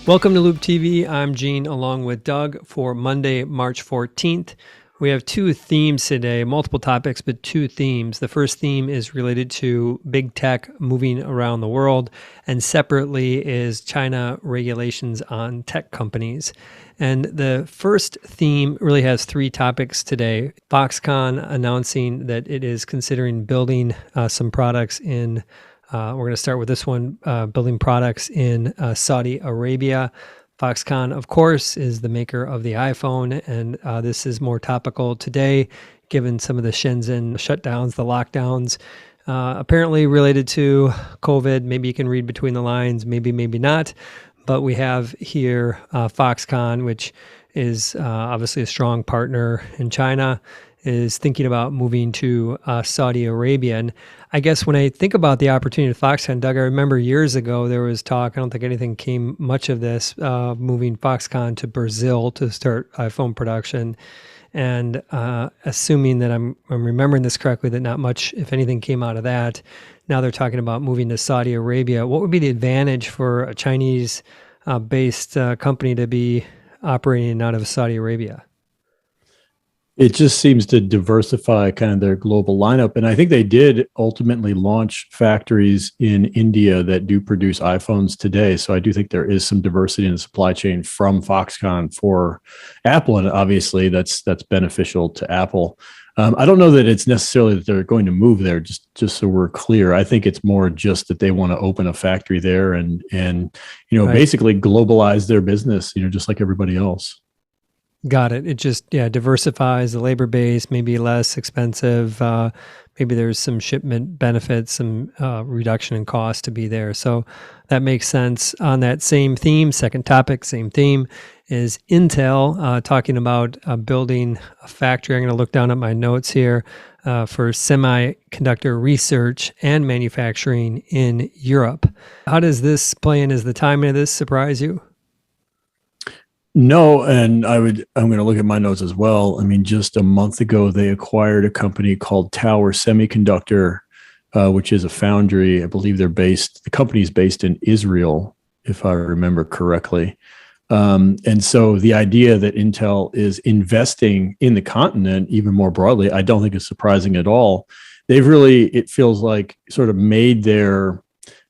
Welcome to Loup TV. I'm Gene along with Doug for Monday, March 14th. We have two themes today, multiple topics, but two themes. The first theme is related to big tech moving around the world, and separately is China regulations on tech companies. And the first theme really has three topics today. Foxconn announcing that it is considering building some products in we're going to start with this one, building products in Saudi Arabia. Foxconn, of course, is the maker of the iPhone, and this is more topical today, given some of the Shenzhen shutdowns, the lockdowns, apparently related to COVID. Maybe you can read between the lines, maybe not. But we have here Foxconn, which is obviously a strong partner in China, is thinking about moving to Saudi Arabia. And I guess when I think about the opportunity with Foxconn, Doug, I remember years ago there was talk, I don't think anything came much of this, moving Foxconn to Brazil to start iPhone production. And assuming that I'm remembering this correctly, that not much, if anything, came out of that. Now they're talking about moving to Saudi Arabia. What would be the advantage for a Chinese-based company to be operating out of Saudi Arabia? It just seems to diversify kind of their global lineup. And I think they did ultimately launch factories in India that do produce iPhones today. So I do think there is some diversity in the supply chain from Foxconn for Apple. And obviously that's beneficial to Apple. I don't know that it's necessarily that they're going to move there, just so we're clear. I think it's more just that they want to open a factory there and Right. basically globalize their business, just like everybody else. Got it. It just, diversifies the labor base, maybe less expensive. Maybe there's some shipment benefits, some reduction in cost to be there. So that makes sense. On that same theme, second topic, same theme, is Intel talking about building a factory. I'm going to look down at my notes here for semiconductor research and manufacturing in Europe. How does this play in? Does the timing of this surprise you? No, and I'm going to look at my notes as well. I mean, just a month ago, they acquired a company called Tower Semiconductor, which is a foundry. I believe the company's based in Israel, if I remember correctly. And so the idea that Intel is investing in the continent even more broadly, I don't think is surprising at all. They've really, it feels like, sort of made their,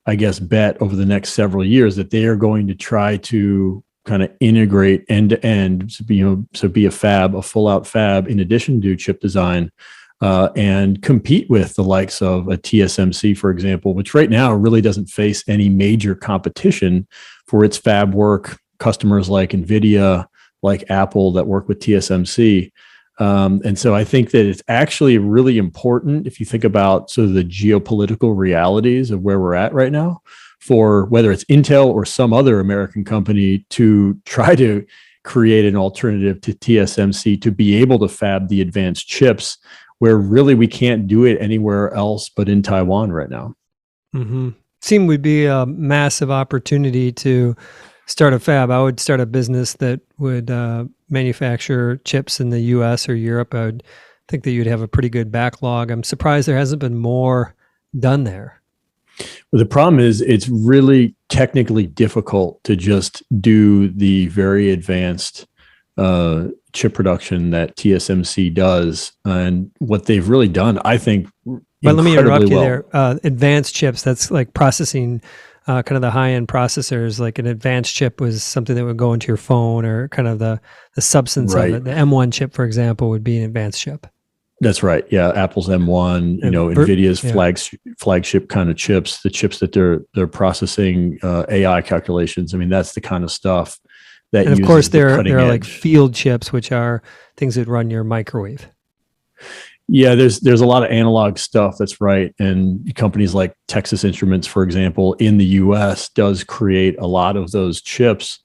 I guess, bet over the next several years that they are going to try to kind of integrate end to end, so be a fab, a full out fab, in addition to chip design, and compete with the likes of a TSMC, for example, which right now really doesn't face any major competition for its fab work. Customers like NVIDIA, like Apple that work with TSMC. And so I think that it's actually really important if you think about sort of the geopolitical realities of where we're at right now, for whether it's Intel or some other American company to try to create an alternative to TSMC to be able to fab the advanced chips, where really we can't do it anywhere else but in Taiwan right now. Mm-hmm. Seemed would be a massive opportunity to start a fab. I would start a business that would manufacture chips in the US or Europe. I would think that you'd have a pretty good backlog. I'm surprised there hasn't been more done there. Well, the problem is it's really technically difficult to just do the very advanced chip production that TSMC does. And what they've really done, I think, But let me interrupt you well. there. Advanced chips, that's like processing, kind of the high-end processors. Like an advanced chip was something that would go into your phone, or kind of the substance Right. of it. The M1 chip, for example, would be an advanced chip. That's right. Yeah, Apple's M1, NVIDIA's flagship kind of chips, the chips that they're processing AI calculations. I mean, that's the kind of stuff that. And of course, there are like edge. field chips, which are things that run your microwave. Yeah, there's a lot of analog stuff. That's right. And companies like Texas Instruments, for example, in the U.S. does create a lot of those chips.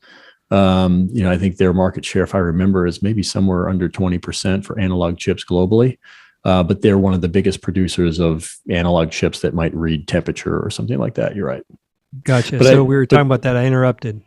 I think their market share, if I remember, is maybe somewhere under 20% for analog chips globally. But they're one of the biggest producers of analog chips that might read temperature or something like that. You're right. Gotcha. So we were talking about that. I interrupted.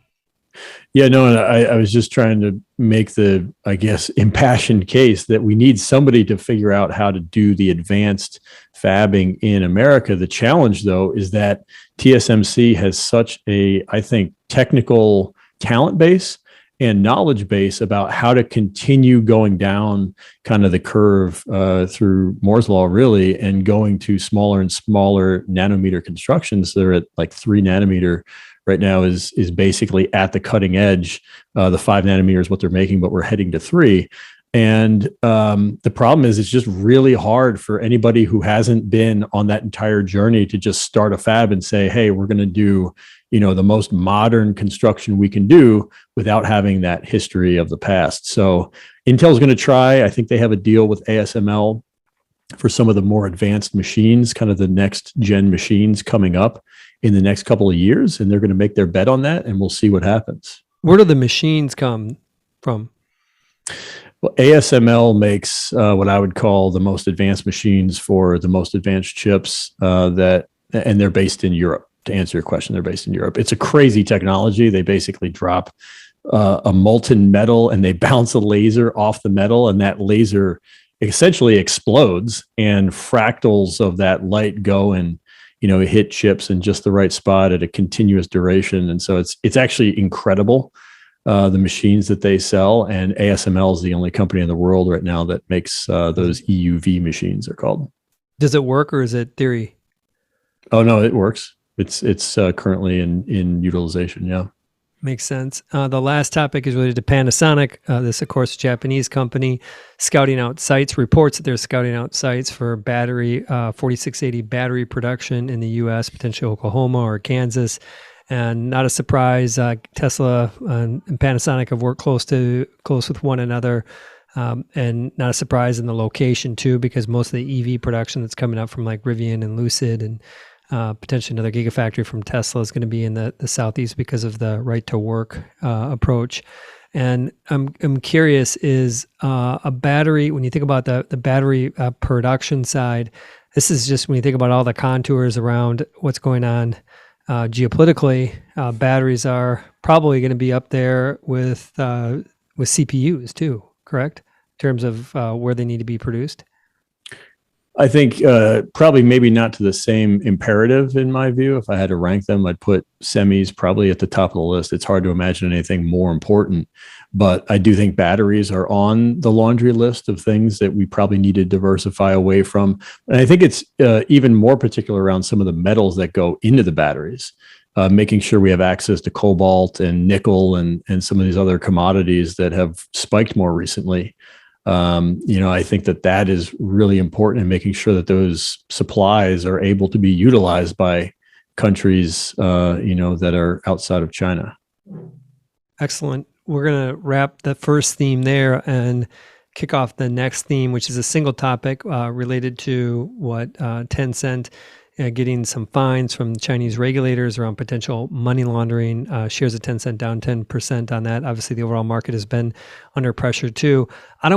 Yeah, no, and I was just trying to make the, I guess, impassioned case that we need somebody to figure out how to do the advanced fabbing in America. The challenge, though, is that TSMC has such a, I think, technical talent base and knowledge base about how to continue going down kind of the curve through Moore's law, really, and going to smaller and smaller nanometer constructions. They're at like 3 nanometer right now is basically at the cutting edge. The 5 nanometer is what they're making, but we're heading to 3. And the problem is it's just really hard for anybody who hasn't been on that entire journey to just start a fab and say, hey, we're going to do, the most modern construction we can do without having that history of the past. So Intel's going to try. I think they have a deal with ASML for some of the more advanced machines, kind of the next gen machines coming up in the next couple of years. And they're going to make their bet on that, and we'll see what happens. Where do the machines come from? Well, ASML makes what I would call the most advanced machines for the most advanced chips and they're based in Europe. To answer your question, they're based in Europe. It's a crazy technology. They basically drop a molten metal and they bounce a laser off the metal, and that laser essentially explodes, and fractals of that light go and hit chips in just the right spot at a continuous duration. And so it's actually incredible. The machines that they sell, and ASML is the only company in the world right now that makes those EUV machines, they're called. Does it work, or is it theory? Oh no, it works. It's currently in utilization. Yeah, makes sense. The last topic is related to Panasonic. This, of course, Japanese company scouting out sites. Reports that they're scouting out sites for battery 4680 battery production in the U.S., potentially Oklahoma or Kansas. And not a surprise, Tesla and Panasonic have worked close with one another. And not a surprise in the location too, because most of the EV production that's coming up from like Rivian and Lucid and potentially another gigafactory from Tesla is going to be in the Southeast because of the right to work approach. And I'm curious, is a battery, when you think about the battery production side, this is just when you think about all the contours around what's going on geopolitically, batteries are probably going to be up there with CPUs too, correct? In terms of where they need to be produced? I think probably maybe not to the same imperative in my view. If I had to rank them, I'd put semis probably at the top of the list. It's hard to imagine anything more important, but I do think batteries are on the laundry list of things that we probably need to diversify away from. And I think it's even more particular around some of the metals that go into the batteries, making sure we have access to cobalt and nickel and some of these other commodities that have spiked more recently. I think that is really important in making sure that those supplies are able to be utilized by countries, that are outside of China. Excellent. We're going to wrap the first theme there and kick off the next theme, which is a single topic related to what Tencent getting some fines from Chinese regulators around potential money laundering. Shares of Tencent down 10% on that. Obviously, the overall market has been under pressure too. I do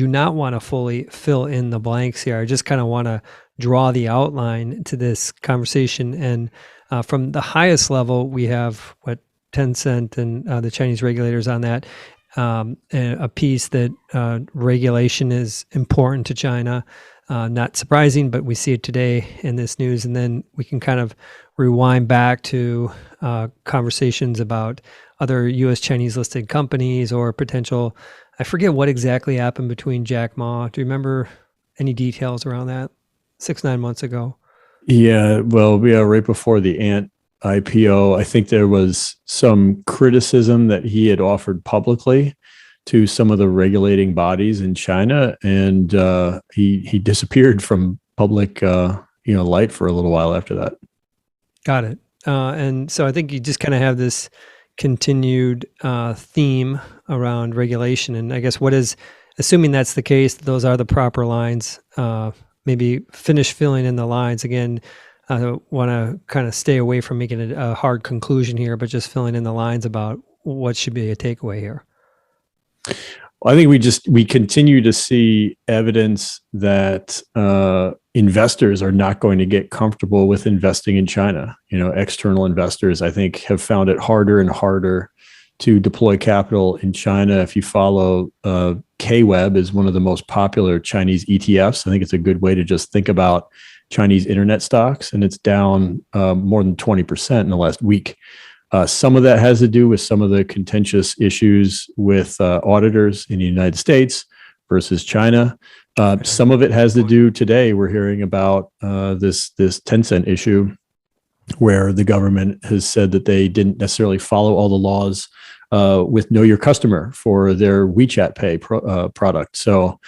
not want to fully fill in the blanks here. I just kind of want to draw the outline to this conversation. And from the highest level, we have what Tencent and the Chinese regulators on that. A piece that regulation is important to China. Not surprising, but we see it today in this news. And then we can kind of rewind back to conversations about other U.S. Chinese listed companies or potential. I forget what exactly happened between Jack Ma. Do you remember any details around that 6-9 months ago? Yeah, right before the Ant IPO, I think there was some criticism that he had offered publicly to some of the regulating bodies in China, and he disappeared from public light for a little while after that. Got it. And so I think you just kind of have this continued theme around regulation, and I guess assuming that's the case, those are the proper lines. Maybe finish filling in the lines again. I want to kind of stay away from making a hard conclusion here, but just filling in the lines about what should be a takeaway here. I think we continue to see evidence that investors are not going to get comfortable with investing in China. External investors, I think, have found it harder and harder to deploy capital in China. If you follow KWEB is one of the most popular Chinese ETFs. I think it's a good way to just think about Chinese internet stocks, and it's down more than 20% in the last week. Some of that has to do with some of the contentious issues with auditors in the United States versus China. Some of it has to do today. We're hearing about this Tencent issue, where the government has said that they didn't necessarily follow all the laws with Know Your Customer for their WeChat Pay product. So,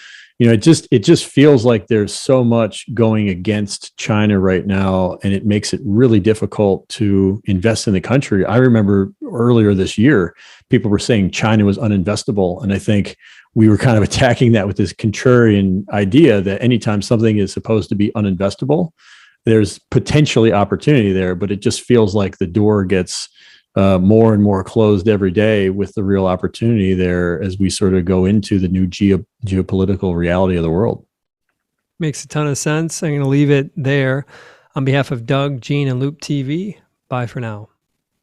it just feels like there's so much going against China right now, and it makes it really difficult to invest in the country. I remember earlier this year, people were saying China was uninvestable, and I think we were kind of attacking that with this contrarian idea that anytime something is supposed to be uninvestable, there's potentially opportunity there, but it just feels like the door gets more and more closed every day with the real opportunity there as we sort of go into the new geopolitical reality of the world. Makes a ton of sense. I'm going to leave it there. On behalf of Doug, Gene, and Loup TV, bye for now.